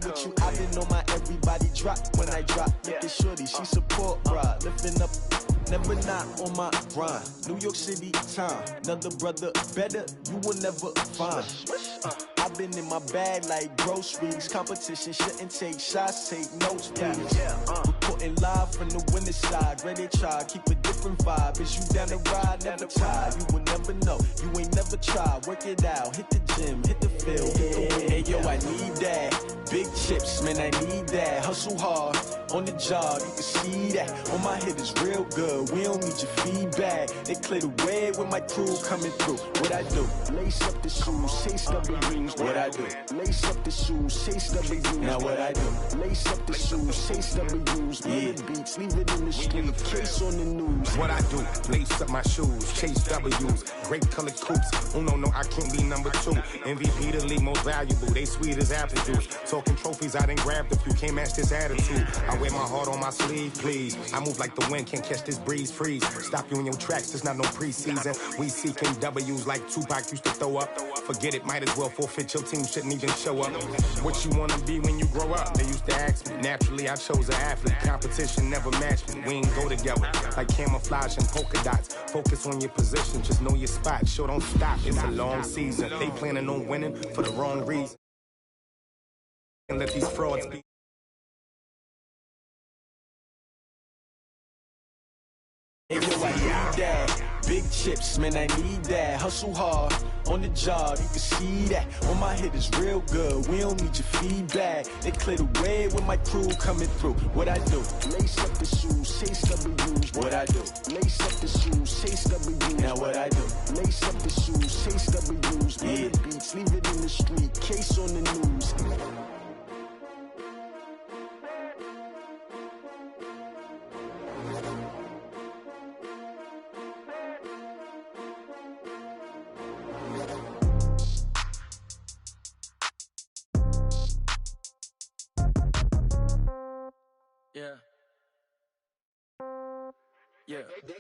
with you. I've been on my everybody drop when I drop. Look at shorty, she support ride, lifting up. Never not on my grind. New York City time. Another brother better, you will never find. I've been in my bag like groceries. Competition shouldn't take shots, take notes, please. Reporting live from the winner's side. Ready to try, keep a different vibe. Is you down the ride, never tired. You will never know, you ain't never tried. Work it out, hit the gym, hit the field, hit the win. Hey yo, I need that. Big chips, man, I need that. Hustle hard, on the job, you can see that. On my hit is real good, we don't need your feedback. They clear the way with my crew coming through. What I do? Lace up the shoes, chase double rings. What I do? Lace up the shoes, chase double rings. Now what I do? Lace up the shoes, chase double rings. Yeah, beats, leave it in the street, case on the news. What I do? Lace up my shoes, chase W's. Great colored coops. Oh no, I can't be number 2. MVP the league most valuable. They sweet as apple juice. Talking trophies, I done grabbed a few. Can't match this attitude. I wear my heart on my sleeve, please. I move like the wind, can't catch this breeze. Freeze. Stop you in your tracks. There's not no preseason. We seeking W's like Tupac used to throw up. Forget it, might as well forfeit. Your team shouldn't even show up. What you wanna be when you grow up? They used to ask me. Naturally, I chose an athlete. Competition never matched me. We ain't go together like camouflage and polka dots. Focus on your position, just know your spot. Sure, don't stop. It's a long season. They planning on winning for the wrong reason. And let these frauds be. Hey, yo, I need that. Big chips, man, I need that. Hustle hard, on the job, you can see that. On my hit is real good, we don't need your feedback. They clear the way with my crew coming through. What I do? Lace up the shoes, chase W's. What I do? Lace up the shoes, chase W's. Now what I do? Lace up the shoes, chase W's. Yeah, beats, leave it in the street, case on the news. Yeah. Hey,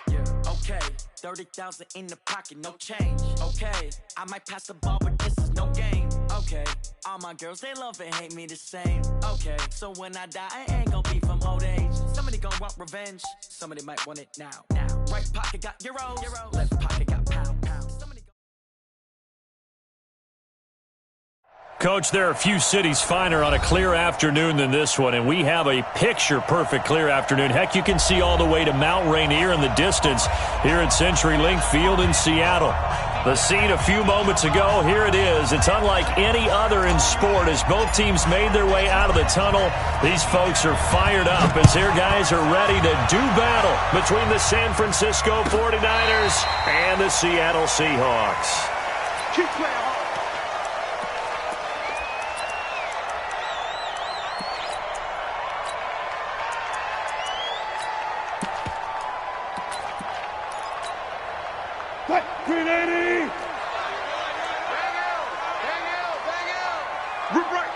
yeah, okay. 30,000 in the pocket, no change. Okay, I might pass the ball, but this is no game. Okay, all my girls, they love and hate me the same. Okay, so when I die, I ain't gonna be from old age. Somebody gonna want revenge, somebody might want it now. Right pocket got euros, left pocket got pound. Coach, there are a few cities finer on a clear afternoon than this one, and we have a picture-perfect clear afternoon. Heck, you can see all the way to Mount Rainier in the distance here at CenturyLink Field in Seattle. The scene a few moments ago, here it is. It's unlike any other in sport as both teams made their way out of the tunnel. These folks are fired up as their guys are ready to do battle between the San Francisco 49ers and the Seattle Seahawks. Keep playing hard. What? 380! Bang out! Rip right!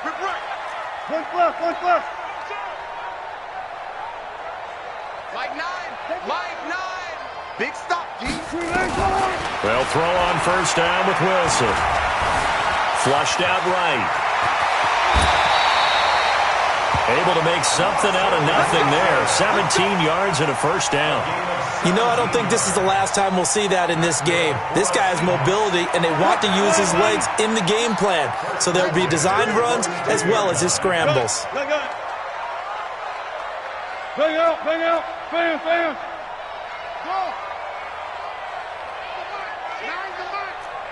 One plus! Mike 9! Big stop, G! Well, throw on first down with Wilson. Flushed out right. Able to make something out of nothing there. 17 yards and a first down. You know, I don't think this is the last time we'll see that in this game. This guy has mobility, and they want to use his legs in the game plan. So there will be designed runs as well as his scrambles. Bang out! Bam! Go!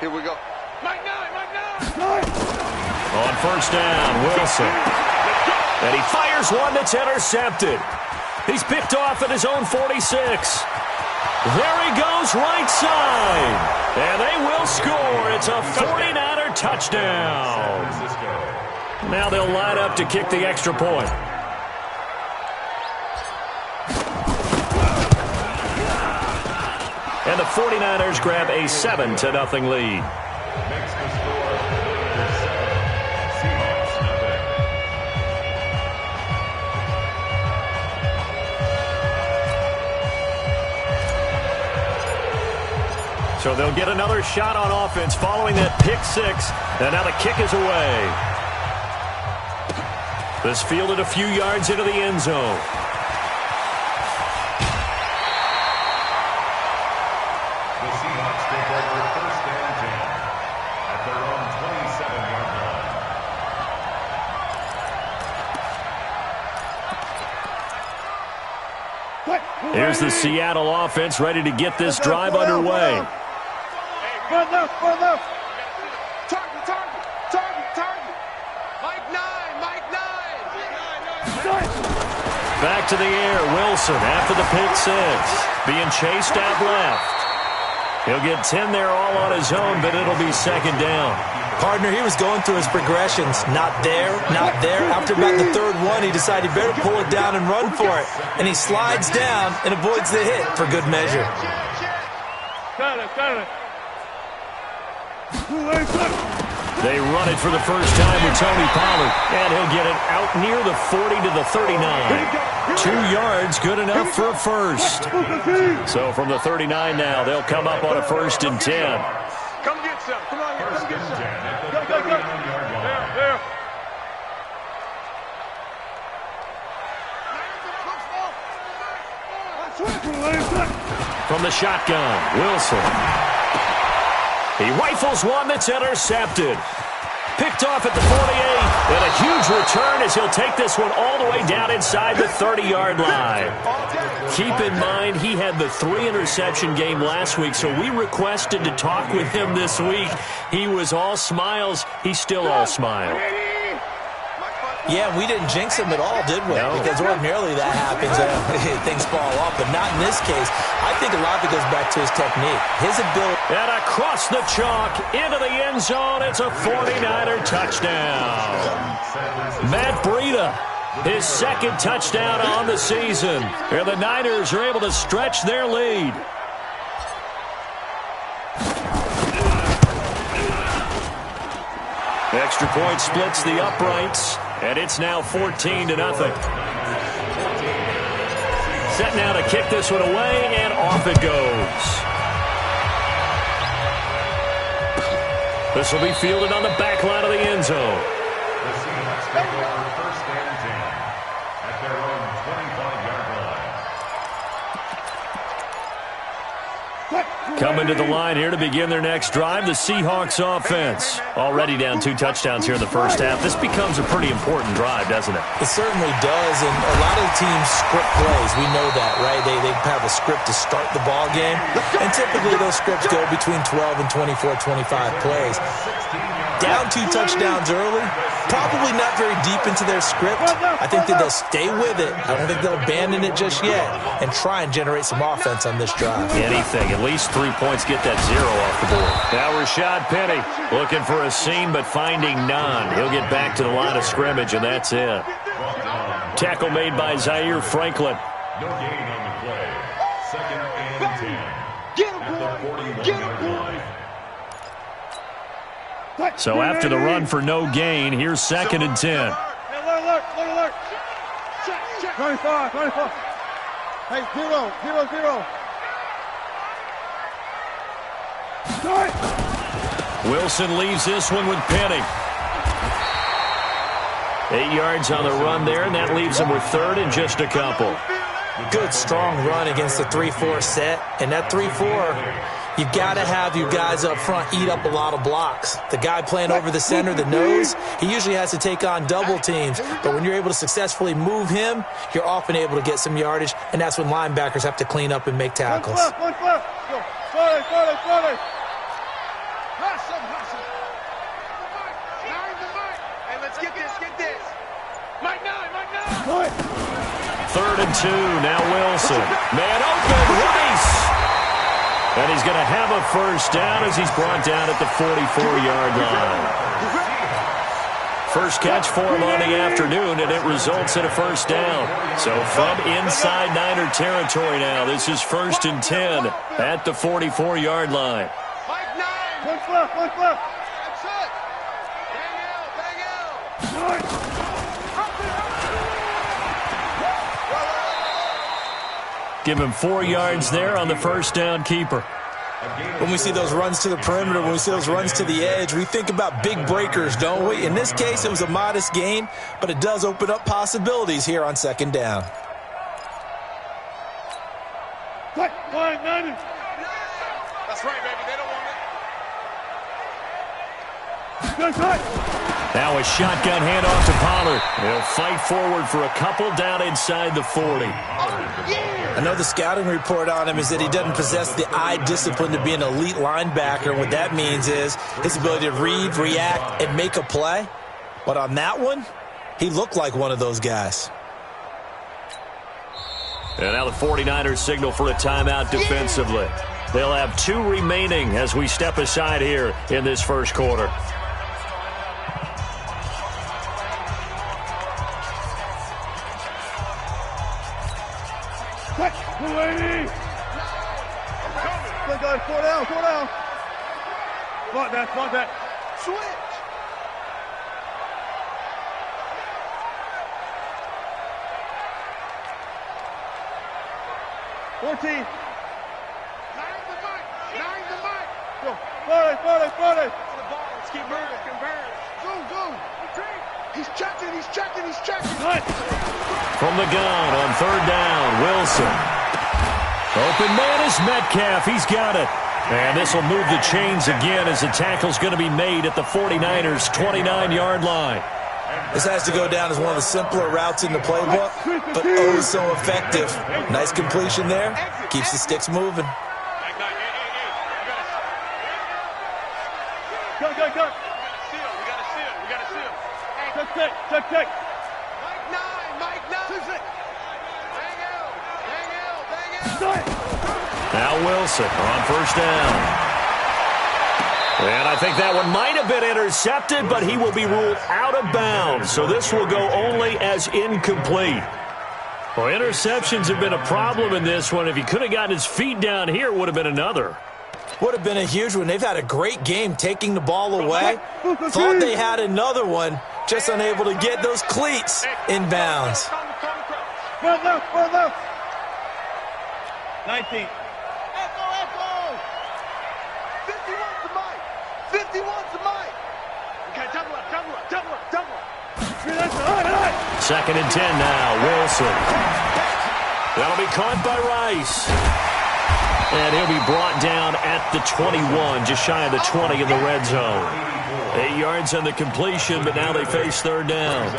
Here we go. Mike 9! On first down, Wilson. And he fires one that's intercepted. He's picked off at his own 46. There he goes, right side. And they will score. It's a 49er touchdown. Now they'll line up to kick the extra point. And the 49ers grab a 7-0 lead. So they'll get another shot on offense following that pick six. And now the kick is away. This fielded a few yards into the end zone. The Seahawks take over first and 10 at their own 27-yard line. Here's the Seattle offense ready to get this drive underway. Run left. Target. Mike 9. Back to the air, Wilson after the pick six. Being chased out left. He'll get 10 there all on his own, but it'll be second down. Partner, he was going through his progressions. Not there. After about the third one, he decided he better pull it down and run for it. And he slides down and avoids the hit for good measure. Got it. They run it for the first time with Tony Pollard, and he'll get it out near the 40 to the 39. 2 yards, good enough for a first. So from the 39 now, they'll come up on a 1st and 10. Come get some. Come on, First come and get 10 some. at the Go. 39-yard line. There. From the shotgun, Wilson. He rifles one that's intercepted. Picked off at the 48, and a huge return as he'll take this one all the way down inside the 30-yard line. Keep in mind, he had the 3-interception game last week, so we requested to talk with him this week. He was all smiles. He's still all smile. Yeah, we didn't jinx him at all, did we? No. Because ordinarily that happens. Things fall off, but not in this case. I think a lot of it goes back to his technique. His ability. And across the chalk, into the end zone, it's a 49er touchdown. Matt Breida, his second touchdown on the season. And the Niners are able to stretch their lead. Extra point splits the uprights, and it's now 14-0. Set now to kick this one away, and off it goes. This will be fielded on the back line of the end zone. The Seahawks take over first and 10 at their own 25-yard line. Coming to the line here to begin their next drive, the Seahawks offense. Already down 2 touchdowns here in the first half. This becomes a pretty important drive, doesn't it? It certainly does, and a lot of teams script plays. We know that, right? They have a script to start the ball game, and typically those scripts go between 12 and 24, 25 plays. Down 2 touchdowns early, probably not very deep into their script. I think that they'll stay with it. I don't think they'll abandon it just yet and try and generate some offense on this drive. Anything. At least 3 points, get that 0 off the board. Now Rashad Penny looking for a seam but finding none. He'll get back to the line of scrimmage, and that's it. Tackle made by Zaire Franklin. No gain on the play. Second and 10 at the 41-yard line. So after the run for no gain, here's 2nd and 10. Alert. 25. Hey, 0. Wilson leaves this one with Penny. 8 yards on the run there, and that leaves him with 3rd and just a couple. Good, strong run against the 3-4 set. And that 3-4, you've got to have your guys up front eat up a lot of blocks. The guy playing over the center, the nose, he usually has to take on double teams. But when you're able to successfully move him, you're often able to get some yardage, and that's when linebackers have to clean up and make tackles. One left. Go. Sorry. Hey, let's get this. Mike 9. 3rd and 2, now Wilson. Man open, Rice. And he's going to have a first down as he's brought down at the 44-yard line. First catch for him on the afternoon, and it results in a first down. So from inside Niner territory now, this is 1st and 10 at the 44-yard line. Mike 9. One left. That's it. Bang out. Give him 4 yards there on the first down keeper. When we see those runs to the perimeter, when we see those runs to the edge, we think about big breakers, don't we? In this case, it was a modest gain, but it does open up possibilities here on second down. That's right, baby. They don't want it. Now a shotgun handoff to Pollard. He'll fight forward for a couple down inside the 40. I know the scouting report on him is that he doesn't possess the eye discipline to be an elite linebacker. What that means is his ability to read, react, and make a play. But on that one, he looked like one of those guys. And now the 49ers signal for a timeout defensively. They'll have 2 remaining as we step aside here in this first quarter. Four down. Spot that. Switch. Nine the mic. Go. 40. The ball. Let's keep moving. Converge. Go. He's checking. From the gun on third down, Wilson. Open man is Metcalf. He's got it. And this will move the chains again as the tackle's going to be made at the 49ers' 29-yard line. This has to go down as one of the simpler routes in the playbook, but oh so effective. Nice completion there. Keeps the sticks moving. Go. We got to seal. Check. Mike 9. Bang out. Now Wilson on first down. And I think that one might have been intercepted, but he will be ruled out of bounds. So this will go only as incomplete. Well, interceptions have been a problem in this one. If he could have gotten his feet down here, it would have been another. Would have been a huge one. They've had a great game taking the ball away. Thought they had another one, just unable to get those cleats in bounds. Well left. 19. Echo. 51's the mic. Okay, double up. Second and 10 now, Wilson. That'll be caught by Rice. And he'll be brought down at the 21, just shy of the 20 in the red zone. 8 yards on the completion, but now they face third down.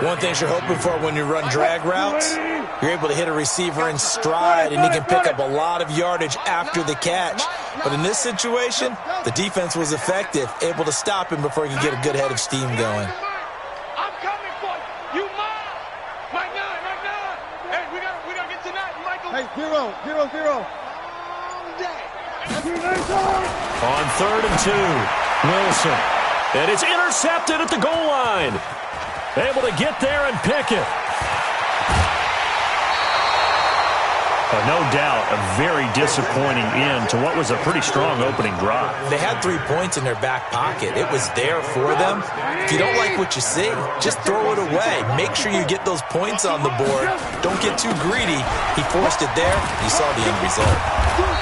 One thing you're hoping for when you run drag routes, you're able to hit a receiver in stride, and he can pick up a lot of yardage after the catch. But in this situation, the defense was effective, able to stop him before he could get a good head of steam going. I'm coming for you. You mine. Mike 9. Hey, we gotta get tonight, Michael. Hey, 0. On third and 2, Wilson. And it's intercepted at the goal line. Able to get there and pick it. No doubt, a very disappointing end to what was a pretty strong opening drive. They had 3 points in their back pocket. It was there for them. If you don't like what you see, just throw it away. Make sure you get those points on the board. Don't get too greedy. He forced it there. You saw the end result.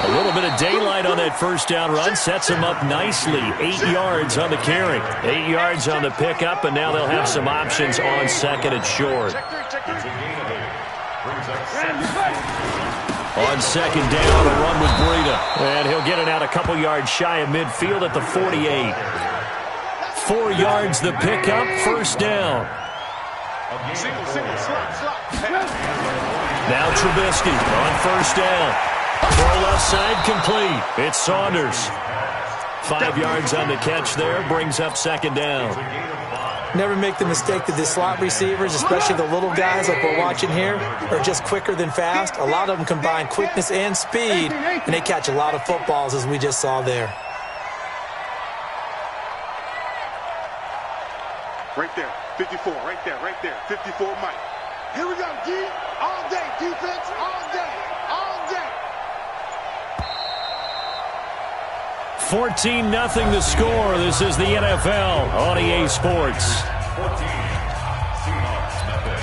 A little bit of daylight on that first down run sets him up nicely. 8 yards on the carry. 8 yards on the pickup, and now they'll have some options on second and short. On second down, a run with Breida. And he'll get it out a couple yards shy of midfield at the 48. 4 yards the pickup, first down. Now Trubisky on first down. Throw left side complete. It's Saunders. 5 yards on the catch there, brings up second down. Never make the mistake that the slot receivers, especially the little guys like we're watching here, are just quicker than fast. A lot of them combine quickness and speed, and they catch a lot of footballs, as we just saw there. Right there, 54, right there, 54 Mike. Here we go, D, all day, defense, all day. 14-0 the score. This is the NFL on EA Sports. 14, Seahawks, nothing.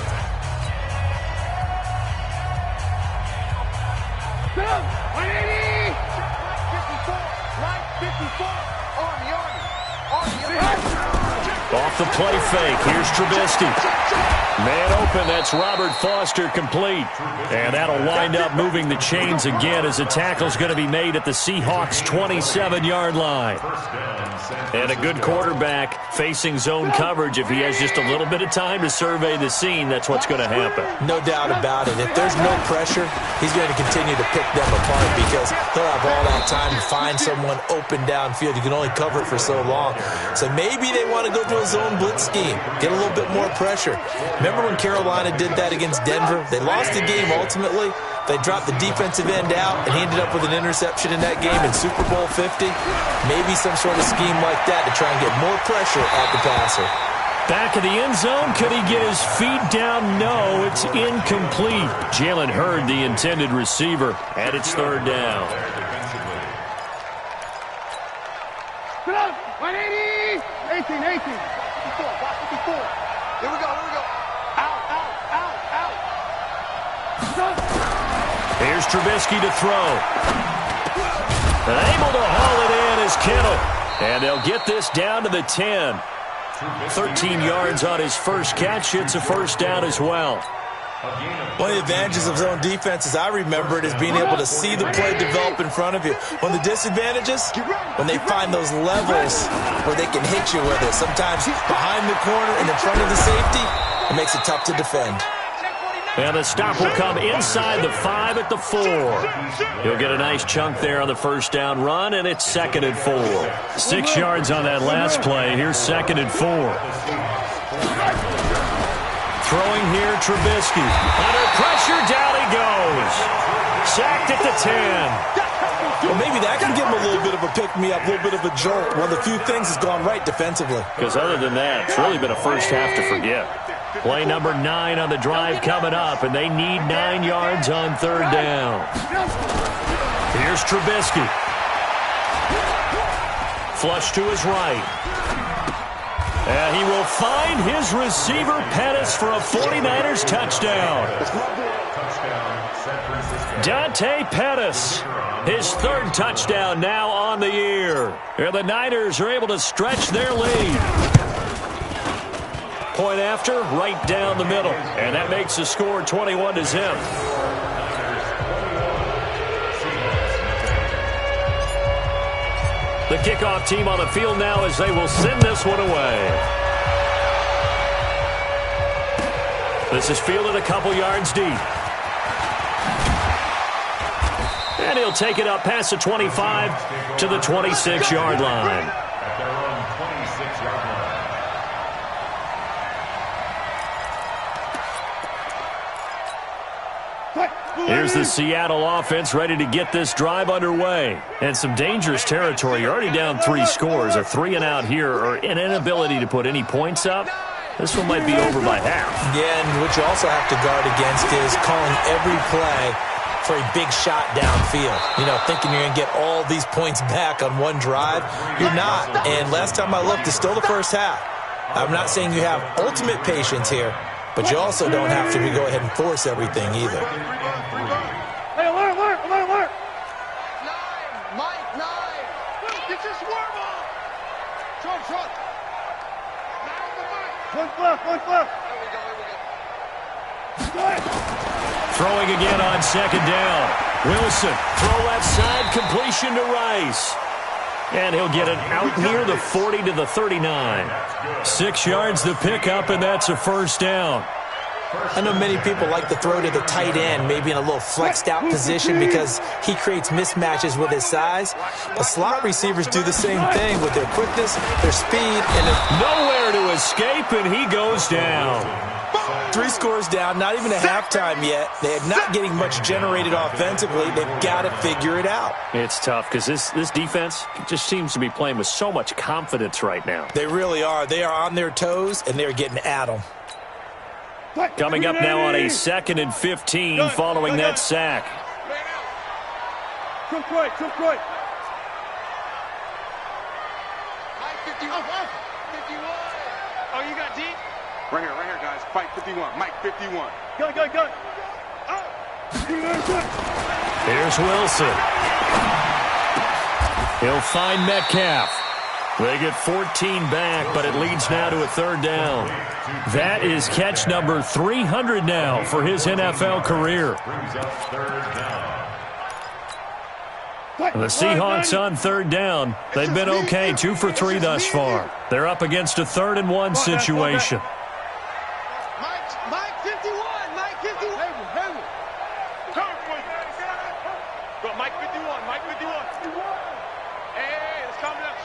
play fake. Here's Trubisky. Man open, that's Robert Foster complete. And that'll wind up moving the chains again as the tackle's going to be made at the Seahawks' 27-yard line. And a good quarterback facing zone coverage. If he has just a little bit of time to survey the scene, that's what's going to happen. No doubt about it. If there's no pressure, he's going to continue to pick them apart because he'll have all that time to find someone open downfield. You can only cover it for so long. So maybe they want to go to a zone blitz scheme, get a little bit more pressure. Remember when Carolina did that against Denver? They lost the game ultimately. They dropped the defensive end out, and he ended up with an interception in that game in Super Bowl 50. Maybe some sort of scheme like that to try and get more pressure at the passer. Back of the end zone. Could he get his feet down? No, it's incomplete. Jalen Hurd, the intended receiver, and it's third down. 180! 18. 54. Here we go. Out. Here's Trubisky to throw. And able to haul it in is Kittle. And they'll get this down to the 10. 13 yards on his first catch. It's a first down as well. One of the advantages of zone defense, as I remember it, is being able to see the play develop in front of you. One of the disadvantages, when they find those levels where they can hit you with it, sometimes behind the corner and in front of the safety, it makes it tough to defend. And the stop will come inside the 5 at the 4. He'll get a nice chunk there on the first down run, and it's 2nd and 4. 6 yards on that last play. Here's 2nd and 4. Throwing here, Trubisky. Under pressure, down he goes. Sacked at the 10. Well, maybe that can give him a little bit of a pick-me-up, a little bit of a jolt. One of the few things has gone right defensively. Because other than that, it's really been a first half to forget. Play number 9 on the drive coming up, and they need 9 yards on third down. Here's Trubisky. Flush to his right. And he will find his receiver, Pettis, for a 49ers touchdown. Dante Pettis, his 3rd touchdown now on the year. And the Niners are able to stretch their lead. Point after, right down the middle. And that makes the score 21-0. The kickoff team on the field now as they will send this one away. This is fielded a couple yards deep. And he'll take it up past the 25 to the 26-yard line. At their own 26-yard line. Here's the Seattle offense ready to get this drive underway. And some dangerous territory. You're already down 3 scores. A 3 and out here, or an inability to put any points up. This one might be over by half. Yeah, and what you also have to guard against is calling every play for a big shot downfield. You know, thinking you're going to get all these points back on one drive. You're not. And last time I looked, it's still the first half. I'm not saying you have ultimate patience here, but you also don't have to go ahead and force everything either. Hey, alert! Mike, 9! Get your swarm on! Short! One left! Here we go. Throwing again on 2nd down. Wilson, throw left side, completion to Rice. And he'll get it out near the 40 to the 39. 6 yards the pickup, and that's a first down. I know many people like to throw to the tight end, maybe in a little flexed out position because he creates mismatches with his size. But slot receivers do the same thing with their quickness, their speed, and nowhere to escape, and he goes down. 3 scores down, not even a halftime yet. They're not getting much generated offensively. They've got to figure it out. It's tough because this defense just seems to be playing with so much confidence right now. They really are. They are on their toes, and they're getting at them. Coming up now on a 2nd and 15 following that sack. Mike 51. Oh, you got deep? Right here, guys. Fight 51. Mike 51. Go. Here's Wilson. He'll find Metcalf. They get 14 back, but it leads now to a third down. That is catch number 300 now for his NFL career. The Seahawks on third down. They've been okay, 2 for 3 thus far. They're up against a 3rd and 1 situation. Mike 51, Mike 51. Mike 51, Mike 51. Hey, let's calm down.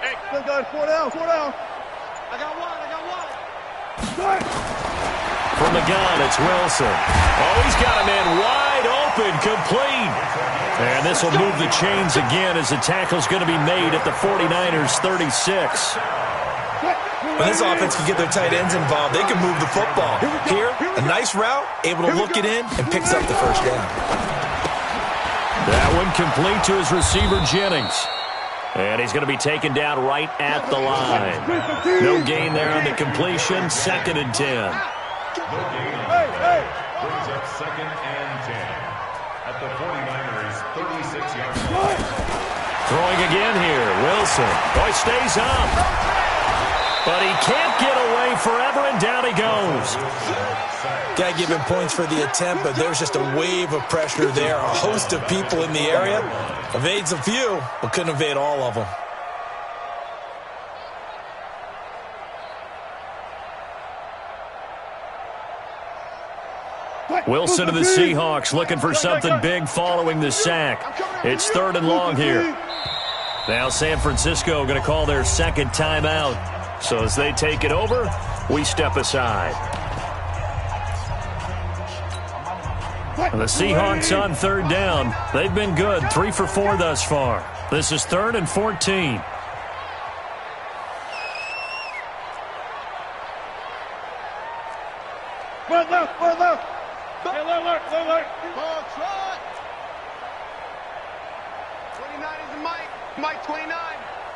Hey, let's go, 4 down. I got one. From the gun, it's Wilson. Oh, he's got a man wide open, complete. And this will move the chains again as the tackle's going to be made at the 49ers 36. When this offense can get their tight ends involved, they can move the football. Here, a nice route, able to look it in, and picks up the first down. That one complete to his receiver, Jennings. And he's going to be taken down right at the line. No gain there on the completion, 2nd and 10. Brings up 2nd and 10 at the 49ers 36-yard line. Throwing again here, Wilson. Oh, he stays up. But he can't get away forever, and down he goes. Got to give him points for the attempt, but there's just a wave of pressure there. A host of people in the area. Evades a few, but couldn't evade all of them. Wilson of the Seahawks looking for something big following the sack. It's 3rd and long here. Now San Francisco going to call their 2nd timeout. So as they take it over, we step aside. The Seahawks on 3rd down. They've been good, 3 for 4 thus far. This is 3rd and 14. One left. Hey, look. Ball trot. 29 is Mike. Mike 29.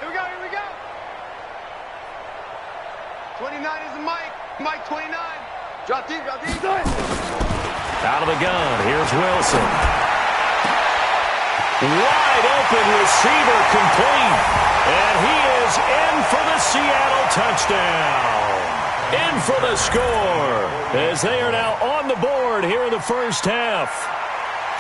Here we go. 29 is Mike. Mike 29. Drop deep. Out of the gun, here's Wilson. Wide open receiver complete. And he is in for the Seattle touchdown. In for the score. As they are now on the board here in the first half.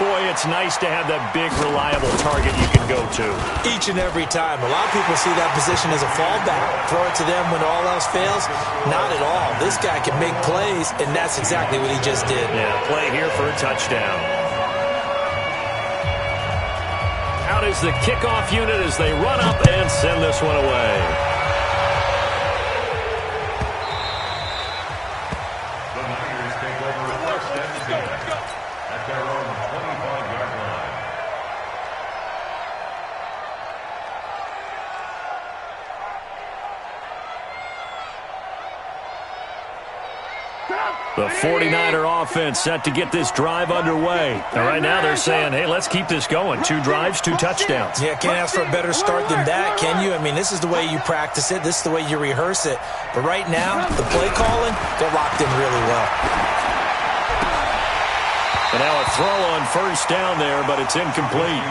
Boy, it's nice to have that big, reliable target you can go to. Each and every time. A lot of people see that position as a fallback. Throw it to them when all else fails. Not at all. This guy can make plays, and that's exactly what he just did. Yeah, play here for a touchdown. Out is the kickoff unit as they run up and send this one away. The Niners take over 1st and 10 at their own 25-yard line. The 49er offense set to get this drive underway. And right now they're saying, hey, let's keep this going. 2 drives, 2 touchdowns. Yeah, can't ask for a better start than that, can you? I mean, this is the way you practice it. This is the way you rehearse it. But right now, the play calling, they're locked in really well. And now a throw on 1st down there, but it's incomplete.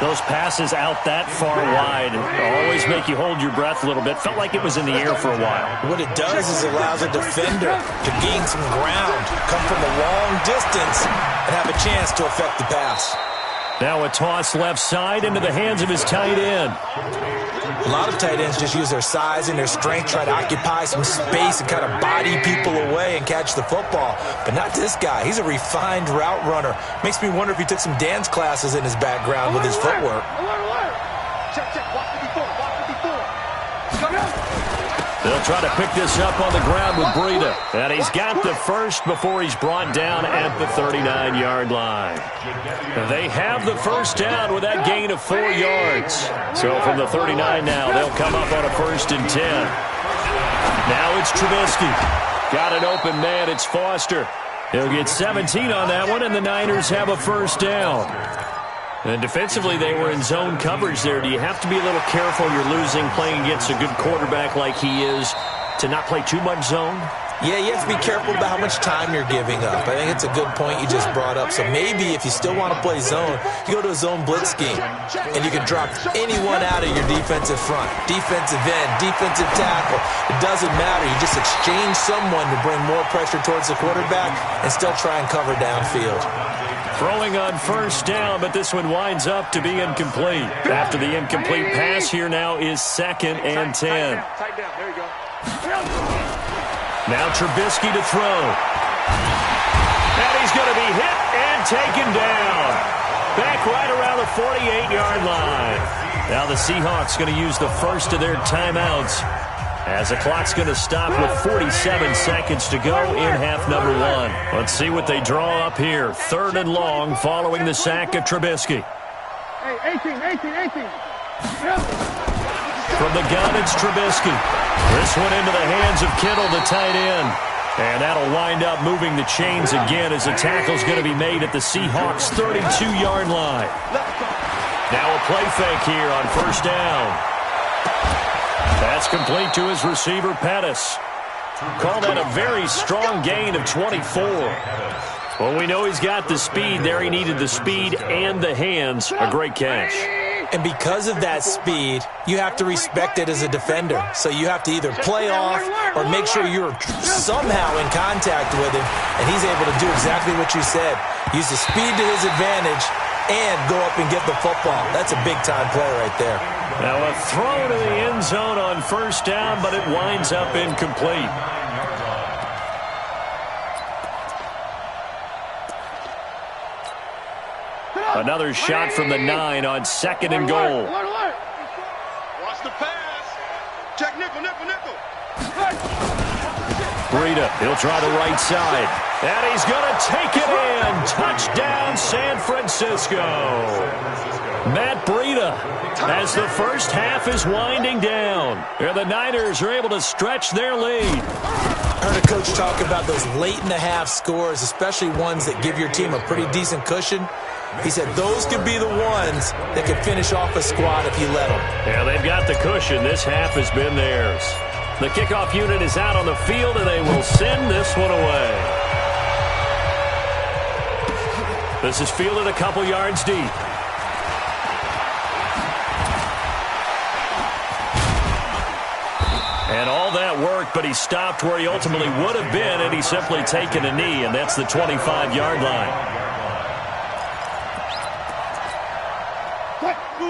Those passes out that far wide always make you hold your breath a little bit. Felt like it was in the air for a while. What it does is it allows a defender to gain some ground, come from a long distance, and have a chance to affect the pass. Now a toss left side into the hands of his tight end. A lot of tight ends just use their size and their strength, try to occupy some space and kind of body people away and catch the football. But not this guy. He's a refined route runner. Makes me wonder if he took some dance classes in his background with his footwork. Check. Watch 54. They'll try to pick this up on the ground with Breida. And he's got the first before he's brought down at the 39-yard line. They have the first down with that gain of 4 yards. So from the 39 now, they'll come up on a 1st and 10. Now it's Trubisky. Got an open man. It's Foster. He'll get 17 on that one, and the Niners have a first down. And defensively, they were in zone coverage there. Do you have to be a little careful? You're losing, playing against a good quarterback like he is, to not play too much zone? Yeah, you have to be careful about how much time you're giving up. I think it's a good point you just brought up. So maybe if you still want to play zone, you go to a zone blitz scheme, and you can drop anyone out of your defensive front, defensive end, defensive tackle. It doesn't matter. You just exchange someone to bring more pressure towards the quarterback and still try and cover downfield. Throwing on first down, but this one winds up to be incomplete. After the incomplete pass, here now is 2nd and 10. Tight down. There you go. Now Trubisky to throw. And he's going to be hit and taken down. Back right around the 48-yard line. Now the Seahawks going to use the first of their timeouts as the clock's going to stop with 47 seconds to go in half number 1. Let's see what they draw up here. 3rd and long following the sack of Trubisky. Hey, 18. From the gun, it's Trubisky. This one into the hands of Kittle, the tight end. And that'll wind up moving the chains again as the tackle's going to be made at the Seahawks' 32-yard line. Now a play fake here on first down. That's complete to his receiver, Pettis. Call that a very strong gain of 24. Well, we know he's got the speed there. He needed the speed and the hands. A great catch. And because of that speed, you have to respect it as a defender. So you have to either play off or make sure you're somehow in contact with him, and he's able to do exactly what you said. Use the speed to his advantage and go up and get the football. That's a big-time play right there. Now a throw to the end zone on first down, but it winds up incomplete. Another shot from the 9 on 2nd and goal. Watch the pass. Check nickel. Breida, he'll try the right side. And he's going to take it in. Touchdown, San Francisco. Matt Breida, as the first half is winding down. Here the Niners are able to stretch their lead. I heard a coach talk about those late-in-the-half scores, especially ones that give your team a pretty decent cushion. He said those could be the ones that could finish off a squad if you let them. Yeah, they've got the cushion. This half has been theirs. The kickoff unit is out on the field, and they will send this one away. This is fielded a couple yards deep. And all that work, but he stopped where he ultimately would have been had he simply taken a knee, and that's the 25-yard line.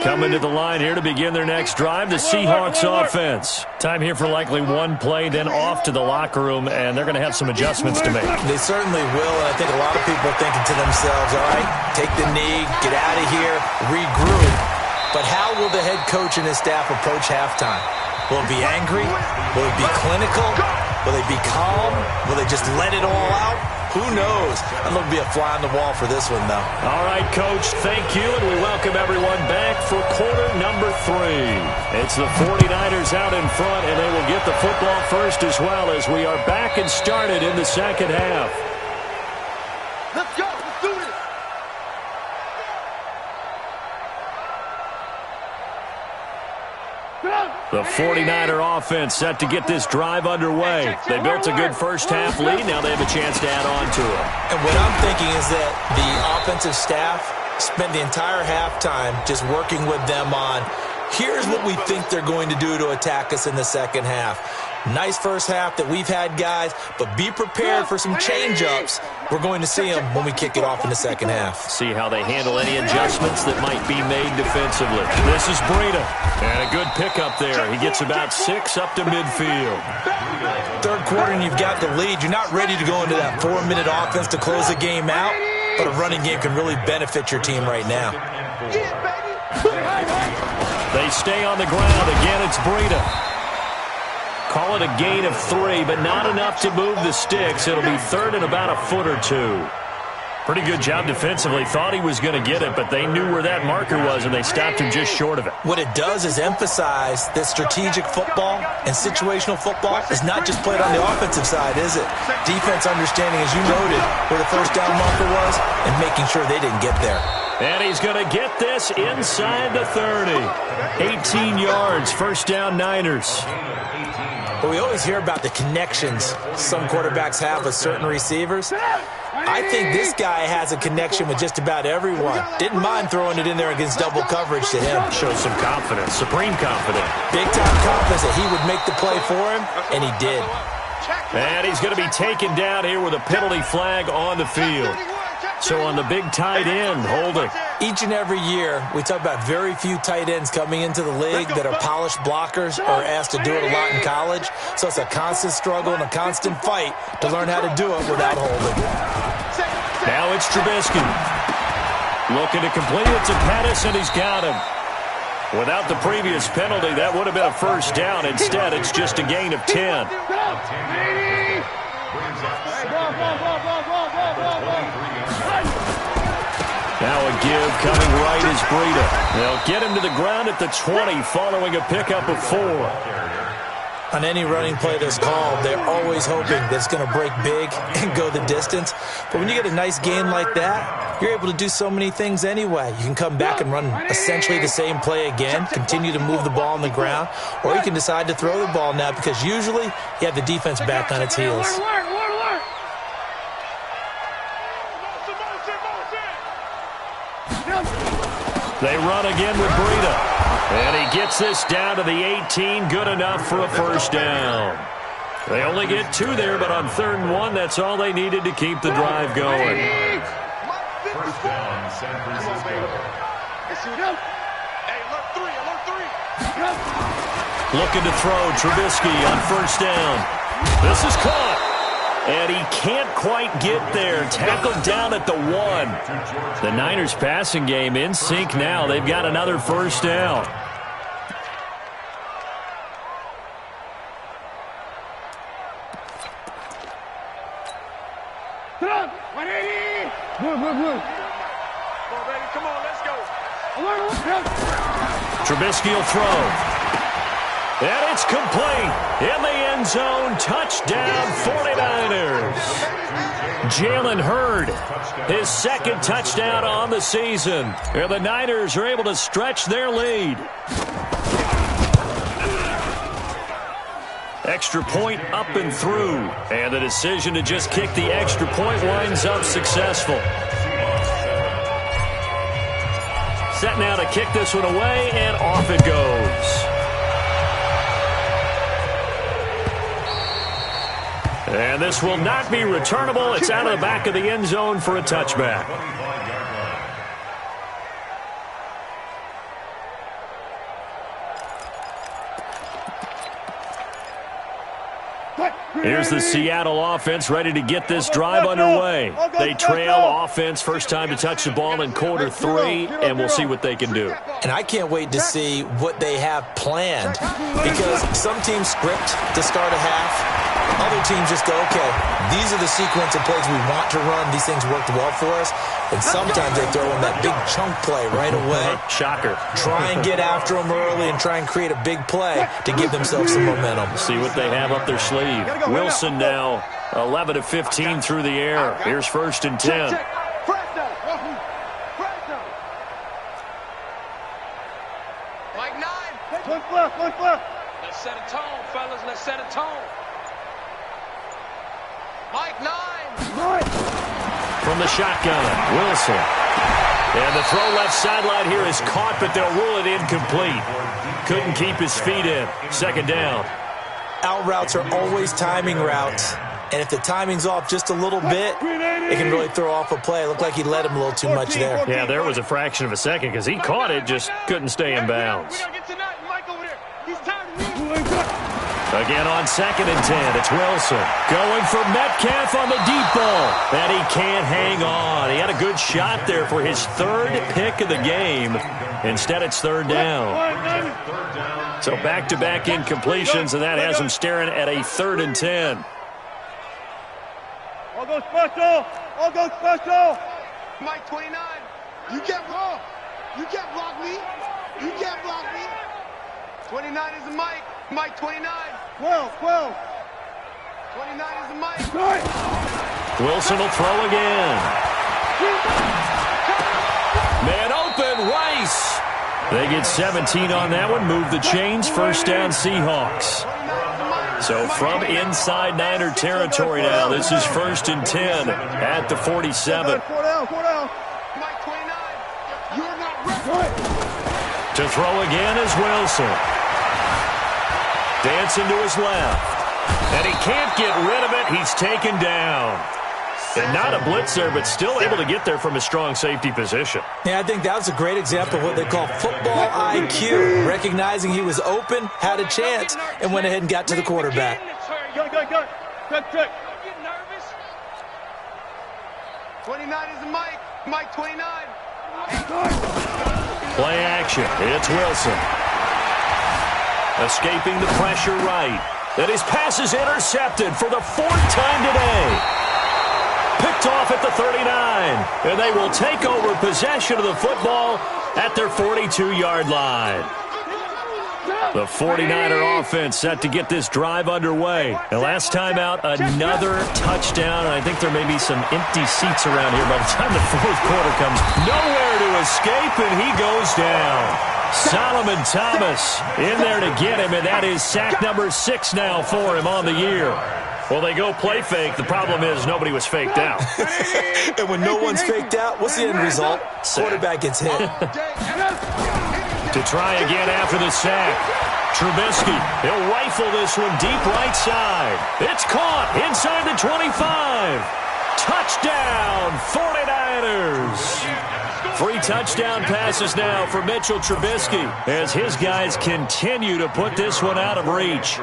Coming to the line here to begin their next drive, the Seahawks offense. Time here for likely one play, then off to the locker room, and they're going to have some adjustments to make. They certainly will, and I think a lot of people are thinking to themselves, all right, take the knee, get out of here, regroup. But how will the head coach and his staff approach halftime? Will it be angry? Will it be clinical? Will they be calm? Will they just let it all out? Who knows? I'd love to be a fly on the wall for this one, though. All right, Coach, thank you, and we welcome everyone back for quarter number 3. It's the 49ers out in front, and they will get the football first as well as we are back and started in the second half. Let's go. Let's do this. The 49er offense set to get this drive underway. They built a good first half lead. Now they have a chance to add on to it. And what I'm thinking is that the offensive staff spent the entire halftime just working with them on, here's what we think they're going to do to attack us in the second half. Nice first half that we've had, guys, but be prepared for some change-ups. We're going to see them when we kick it off in the second half. See how they handle any adjustments that might be made defensively. This is Breida, and a good pickup there. He gets about 6 up to midfield. Third quarter, and you've got the lead. You're not ready to go into that 4-minute offense to close the game out, but a running game can really benefit your team right now. They stay on the ground. Again, it's Breida. Call it a gain of 3, but not enough to move the sticks. It'll be third and about a foot or 2. Pretty good job defensively. Thought he was going to get it, but they knew where that marker was, and they stopped him just short of it. What it does is emphasize that strategic football and situational football is not just played on the offensive side, is it? Defense understanding, as you noted, where the first down marker was and making sure they didn't get there. And he's going to get this inside the 30. 18 yards, first down Niners. But we always hear about the connections some quarterbacks have with certain receivers. I think this guy has a connection with just about everyone. Didn't mind throwing it in there against double coverage to him. Shows some confidence, supreme confidence. Big-time confidence that he would make the play for him, and he did. And he's going to be taken down here with a penalty flag on the field. So on the big tight end, holding. Each and every year, we talk about very few tight ends coming into the league that are polished blockers or asked to do it a lot in college. So it's a constant struggle and a constant fight to learn how to do it without holding. Now it's Trubisky. Looking to complete it to Pettis, and he's got him. Without the previous penalty, that would have been a first down. Instead, it's just a gain of 10. Now a give coming right is Breida. They'll get him to the ground at the 20 following a pickup of 4. On any running play that's called, they're always hoping that it's going to break big and go the distance. But when you get a nice gain like that, you're able to do so many things anyway. You can come back and run essentially the same play again, continue to move the ball on the ground, or you can decide to throw the ball now because usually you have the defense back on its heels. They run again with Breida. And he gets this down to the 18. Good enough for a first down. They only get 2 there, but on 3rd and 1, that's all they needed to keep the drive going. First down, San Francisco. Looking to throw Trubisky on first down. This is caught. And he can't quite get there. Tackled down at the 1. The Niners passing game in sync now. They've got another first down. Trubisky will throw. And it's complete. In the end zone. Touchdown 49ers. Jalen Hurd, his 2nd touchdown on the season. And the Niners are able to stretch their lead. Extra point up and through. And the decision to just kick the extra point winds up successful. Set now to kick this one away, and off it goes. And this will not be returnable. It's out of the back of the end zone for a touchback. Here's the Seattle offense ready to get this drive underway. They trail offense first time to touch the ball in quarter 3, and we'll see what they can do. And I can't wait to see what they have planned because some teams script to start a half. Other teams just go, okay, these are the sequence of plays we want to run. These things worked well for us. And sometimes they throw in that big chunk play right away. Shocker. Try and get after them early and try and create a big play to give themselves some momentum. See what they have up their sleeve. Wilson now 11 of 15 through the air. Here's 1st and 10. Mike 9. Look. Let's set a tone, fellas. Let's set a tone. Mike 9. From the shotgun, Wilson. And the throw left sideline here is caught, but they'll rule it incomplete. Couldn't keep his feet in. 2nd down. Out routes are always timing routes. And if the timing's off just a little bit, it can really throw off a play. It looked like he let him a little too much there. Yeah, there was a fraction of a second because he caught it, just couldn't stay in bounds. Again on 2nd and 10, it's Wilson. Going for Metcalf on the deep ball. And he can't hang on. He had a good shot there for his 3rd pick of the game. Instead, it's 3rd down. So back-to-back incompletions, and that has him staring at a 3rd and 10. All go special. All go special. Mike 29. You can't block. You can't block me. You can't block me. 29 is a Mike. Mike 29. 12. 29 is a Mike. Wilson will throw again. Man open, Rice. They get 17 on that one. Move the chains. 1st down, Seahawks. 29 is a Mike. So from inside Niner territory now, this is 1st and 10 at the 47. To throw again is Wilson. Dancing to his left. And he can't get rid of it. He's taken down. And not a blitzer, but still able to get there from a strong safety position. Yeah, I think that was a great example of what they call football IQ. Recognizing he was open, had a chance, and went ahead and got to the quarterback. Good. Quick. 29 is Mike. Mike 29. Play action. It's Wilson. Escaping the pressure right. And his pass is intercepted for the 4th time today. Picked off at the 39. And they will take over possession of the football at their 42-yard line. The 49er offense set to get this drive underway. And last time out, another touchdown. And I think there may be some empty seats around here by the time the 4th quarter comes. Nowhere to escape, and he goes down. Solomon Thomas in there to get him, and that is sack number 6 now for him on the year. Well, they go play fake. The problem is nobody was faked out. And when no one's faked out, what's the end result? Quarterback gets hit. To try again after the sack. Trubisky, he'll rifle this one deep right side. It's caught inside the 25. Touchdown, 49ers. 3 touchdown passes now for Mitchell Trubisky as his guys continue to put this one out of reach.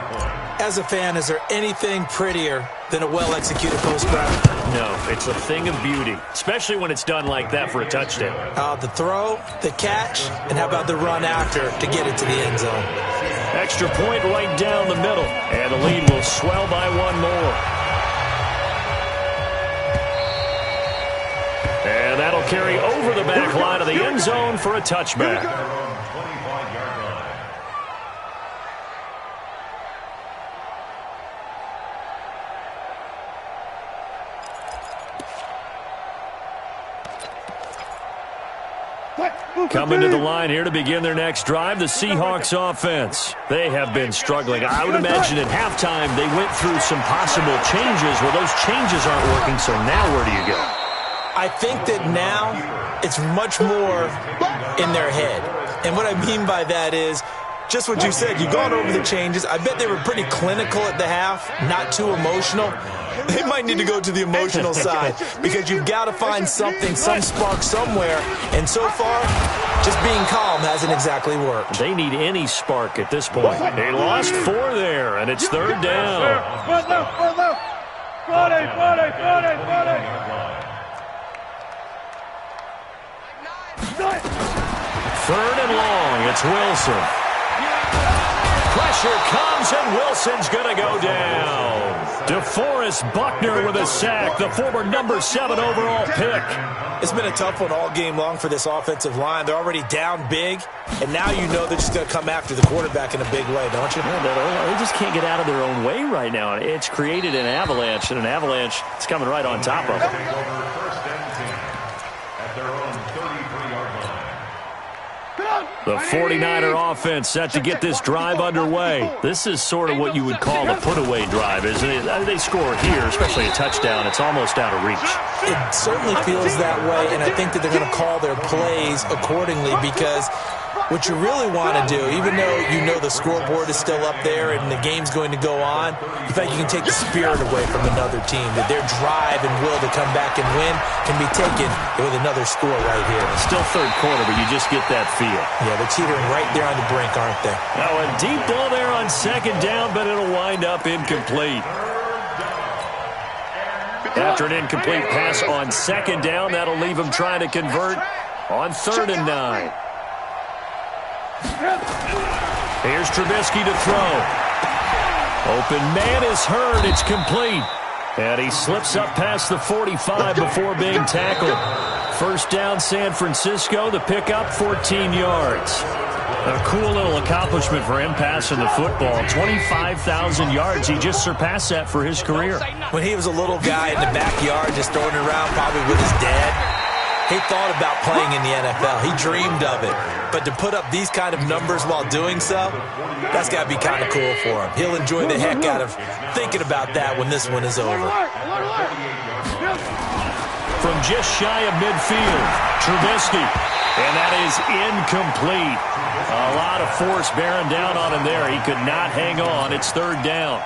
As a fan, is there anything prettier than a well-executed post grab? No, it's a thing of beauty, especially when it's done like that for a touchdown. The throw, the catch, and how about the run after to get it to the end zone? Extra point right down the middle, and the lead will swell by 1 more. And that'll carry over the back line of the end zone for a touchback. Coming to the line here to begin their next drive, the Seahawks offense. They have been struggling. I would imagine at halftime they went through some possible changes. Well, those changes aren't working, so now where do you go? I think that now it's much more in their head. And what I mean by that is just what you said. You've gone over the changes. I bet they were pretty clinical at the half, not too emotional. They might need to go to the emotional side because you've got to find something, some spark somewhere. And so far, just being calm hasn't exactly worked. They need any spark at this point. They lost 4 there, and it's 3rd down. Friday. 3rd and long. It's Wilson. Pressure comes, and Wilson's going to go down. DeForest Buckner with a sack, the former number 7 overall pick. It's been a tough one all game long for this offensive line. They're already down big, and now you know they're just going to come after the quarterback in a big way, don't you? Yeah, they just can't get out of their own way right now. It's created an avalanche, and an avalanche is coming right on top of them. The 49er offense set to get this drive underway. This is sort of what you would call a put-away drive, isn't it? They score here, especially a touchdown. It's almost out of reach. It certainly feels that way, and I think that they're going to call their plays accordingly because what you really want to do, even though you know the scoreboard is still up there and the game's going to go on, you think you can take the spirit away from another team, that their drive and will to come back and win can be taken with another score right here. Still 3rd quarter, but you just get that feel. Yeah, they're teetering right there on the brink, aren't they? Now a deep ball there on 2nd down, but it'll wind up incomplete. After an incomplete pass on 2nd down, that'll leave them trying to convert on 3rd and 9. Here's Trubisky to throw. Open man is heard. It's complete. And he slips up past the 45 before being tackled. 1st down, San Francisco. The pickup, 14 yards. A cool little accomplishment for him passing the football. 25,000 yards. He just surpassed that for his career. When he was a little guy in the backyard just throwing it around probably with his dad, He thought about playing in the NFL. He dreamed of it. But to put up these kind of numbers while doing so, that's got to be kind of cool for him. He'll enjoy the heck out of thinking about that when this one is over. From just shy of midfield, Trubisky. And that is incomplete. A lot of force bearing down on him there. He could not hang on. It's third down.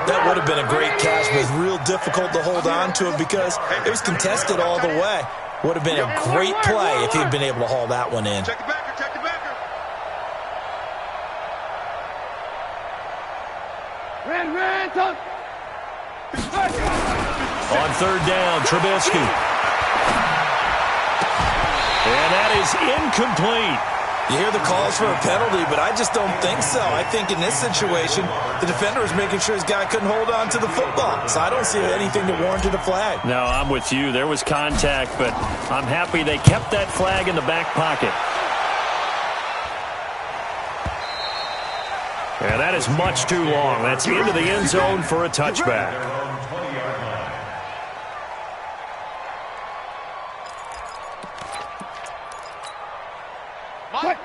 That would have been a great catch, but it's real difficult to hold on to it because it was contested all the way. Would have been a great play if he'd been able to haul that one in. Check the backer, check the backer. Ran, touch. On third down, Trubisky. And that is incomplete. You hear the calls for a penalty, but I just don't think so. I think in this situation, the defender was making sure his guy couldn't hold on to the football. So I don't see anything that warranted a flag. No, I'm with you. There was contact, but I'm happy they kept that flag in the back pocket. And that is much too long. That's into the end zone for a touchback.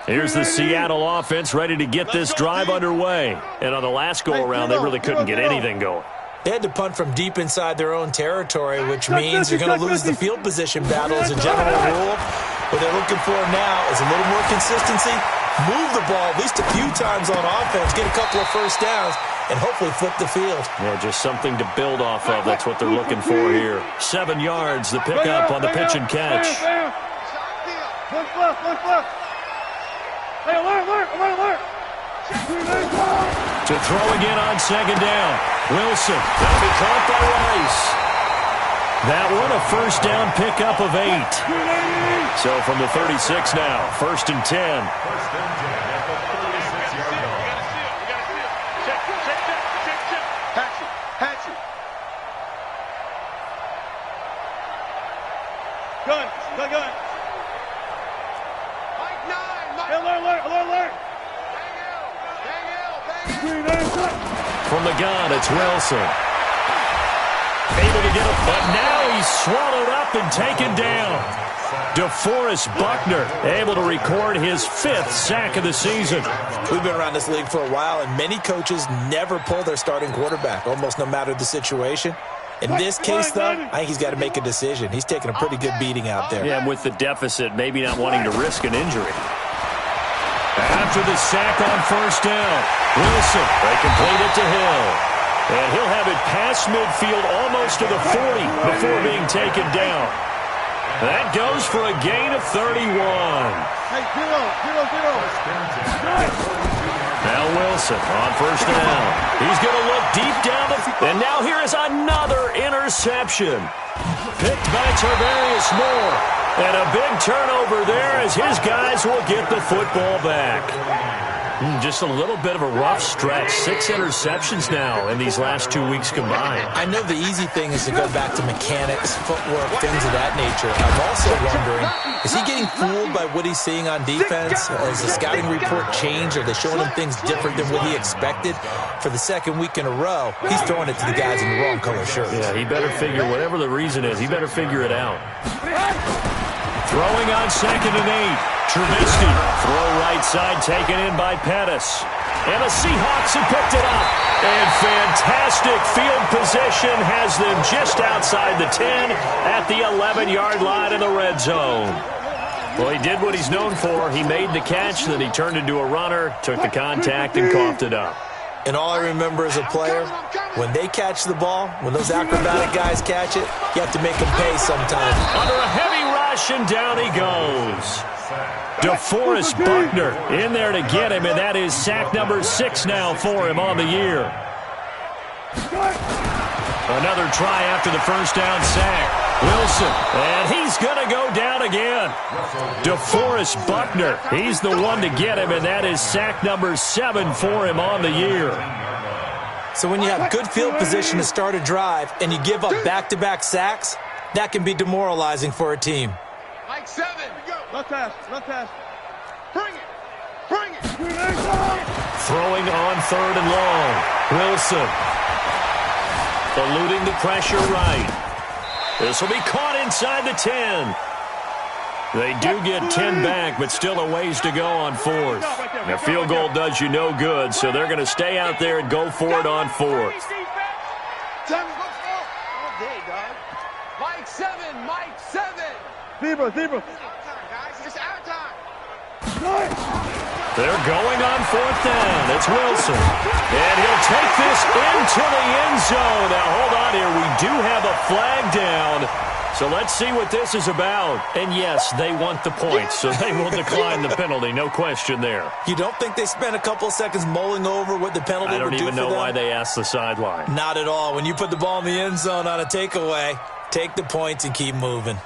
Here's the Seattle offense ready to get this drive underway. And on the last go-around, they really couldn't get anything going. They had to punt from deep inside their own territory, which means you're going to lose the field position battle as a general rule. What they're looking for now is a little more consistency, move the ball at least a few times on offense, get a couple of first downs, and hopefully flip the field. Yeah, just something to build off of. That's what they're looking for here. 7 yards, the pickup on the pitch and catch. One flip. Hey, alert. To throw again on second down. Wilson, that'll be caught by Rice. That one a first down pickup of 8. So from the 36 now, 1st and 10. At the 36-yard line. Hatch it. Gun. Alert. From the gun, it's Wilson. Able to get him, but now he's swallowed up and taken down. DeForest Buckner able to record his 5th sack of the season. We've been around this league for a while, and many coaches never pull their starting quarterback, almost no matter the situation. In this case, though, I think he's got to make a decision. He's taking a pretty good beating out there. Yeah, and with the deficit, maybe not wanting to risk an injury. After the sack on first down, Wilson, they complete it to Hill. And he'll have it past midfield almost to the 40 before being taken down. That goes for a gain of 31. Hey, zero. Now Wilson on first down. He's going to look deep down the field. And now here is another interception. Picked by Tarvarius Moore. And a big turnover there as his guys will get the football back. Just a little bit of a rough stretch. 6 interceptions now in these last 2 weeks combined. I know the easy thing is to go back to mechanics, footwork, things of that nature. I'm also wondering, is he getting fooled by what he's seeing on defense? Has the scouting report changed? Are they showing him things different than what he expected? For the second week in a row, he's throwing it to the guys in the wrong color shirts. Yeah, he better figure, whatever the reason is, he better figure it out. Throwing on 2nd and 8. Trubisky, throw right side, taken in by Pettis. And the Seahawks have picked it up. And fantastic field position has them just outside the 10 at the 11-yard line in the red zone. Well, he did what he's known for. He made the catch, then he turned into a runner, took the contact, and coughed it up. And all I remember as a player, when they catch the ball, when those acrobatic guys catch it, you have to make them pay sometimes. Under a heavy rush, and down he goes. DeForest Buckner in there to get him, and that is sack number 6 now for him on the year. Another try after the first down sack. Wilson, and he's going to go down again. DeForest Buckner, he's the one to get him, and that is sack number 7 for him on the year. So when you have good field position to start a drive and you give up back-to-back sacks, that can be demoralizing for a team. Like 7. Left pass. Bring it. Throwing on 3rd and long. Wilson eluding the pressure right. This will be caught inside the 10. They do get 10 back, but still a ways to go on fourth. A field goal does you no good, so they're going to stay out there and go for it on fourth. Mike 7, Mike 7. Zebra. It's our time. They're going on fourth down. It's Wilson. And he'll take this into the end zone. Now, hold on here. We do have a flag down. So let's see what this is about. And, yes, they want the points, so they will decline the penalty. No question there. You don't think they spent a couple of seconds mulling over what the penalty would do for them? I don't even know why they asked the sideline. Not at all. When you put the ball in the end zone on a takeaway, take the points and keep moving.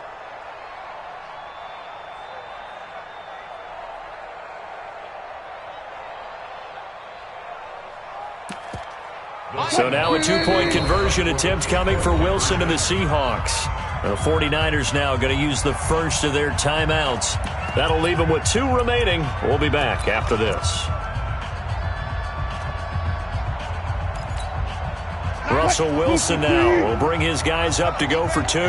So now a two-point conversion attempt coming for Wilson and the Seahawks. The 49ers now going to use the first of their timeouts. That'll leave them with 2 remaining. We'll be back after this. Russell Wilson now will bring his guys up to go for 2.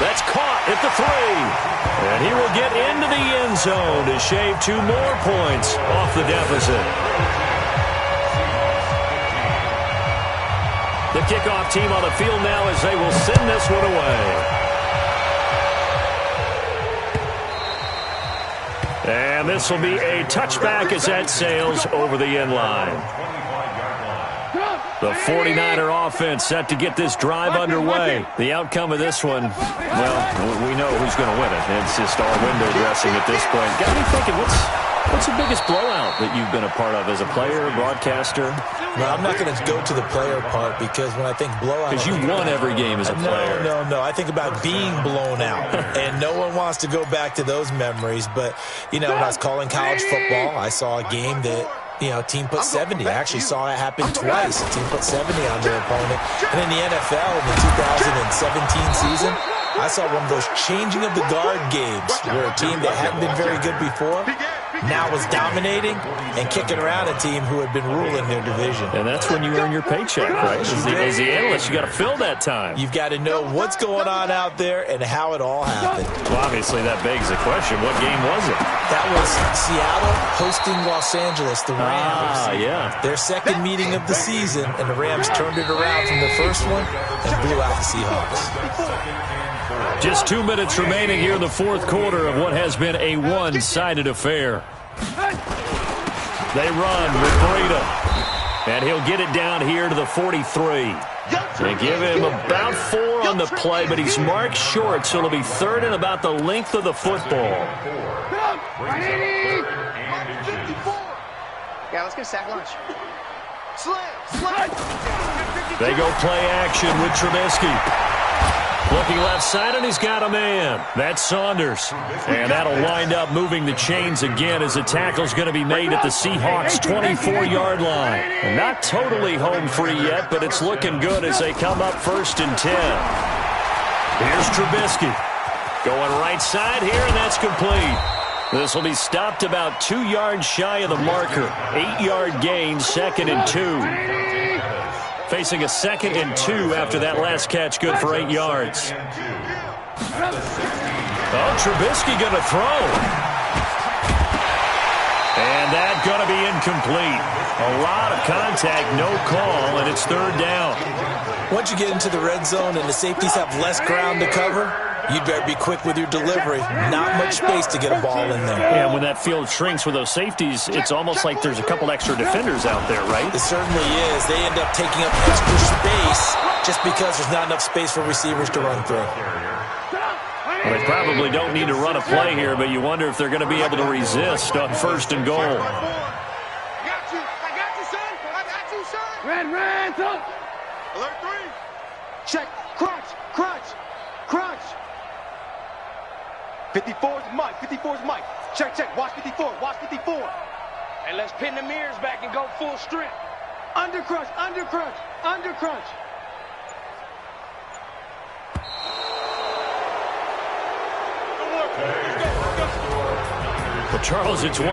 That's caught at the 3. And he will get into the end zone to shave 2 more points off the deficit. The kickoff team on the field now as they will send this one away. And this will be a touchback as that sails over the end line. The 49er offense set to get this drive underway. The outcome of this one, well, we know who's going to win it. It's just all window dressing at this point. Got me thinking, what's the biggest blowout that you've been a part of as a player, broadcaster? Well, I'm not going to go to the player part because when I think blowout... Because you won every game as a player. No. I think about being blown out. And no one wants to go back to those memories. But, you know, when I was calling college football, I saw a game that... You know, team put 70. I actually saw it happen twice. A team put 70 on their opponent. And in the NFL, in the 2017 season, I saw one of those changing of the guard games where a team that hadn't been very good before now was dominating and kicking around a team who had been ruling their division. And that's when you earn your paycheck, right? As the analyst, you got to fill that time. You've got to know what's going on out there and how it all happened. Well, obviously, that begs the question, what game was it? That was Seattle hosting Los Angeles, the Rams. Yeah. Their second meeting of the season, and the Rams turned it around from the first one and blew out the Seahawks. Just 2 minutes remaining here in the fourth quarter of what has been a one-sided affair. They run with Breida, and he'll get it down here to the 43. They give him about 4 on the play, but he's marked short, so it'll be third and about the length of the football. Yeah, let's get a sack lunch. They go play action with Trubisky. Looking left side, and he's got a man. That's Saunders. And that'll wind up moving the chains again as the tackle's going to be made at the Seahawks' 24-yard line. And not totally home free yet, but it's looking good as they come up 1st and 10. Here's Trubisky. Going right side here, and that's complete. This will be stopped about 2 yards shy of the marker. 8-yard gain, 2nd and 2. Facing a 2nd and 2 after that last catch, good for 8 yards. Oh, Trubisky going to throw. And that going to be incomplete. A lot of contact, no call, and it's 3rd down. Once you get into the red zone and the safeties have less ground to cover, you'd better be quick with your delivery. Not much space to get a ball in there. Yeah, when that field shrinks with those safeties, it's almost like there's a couple extra defenders out there, right? It certainly is. They end up taking up extra space just because there's not enough space for receivers to run through. Well, they probably don't need to run a play here, but you wonder if they're going to be able to resist on 1st and goal. I got you, son. I got you, son. Red, up. Alert 3. Check. Crunch. 54's Mike. 54's Mike. Check. Watch 54. And let's pin the mirrors back and go full strength. Under crunch. Well, Charles, it's one.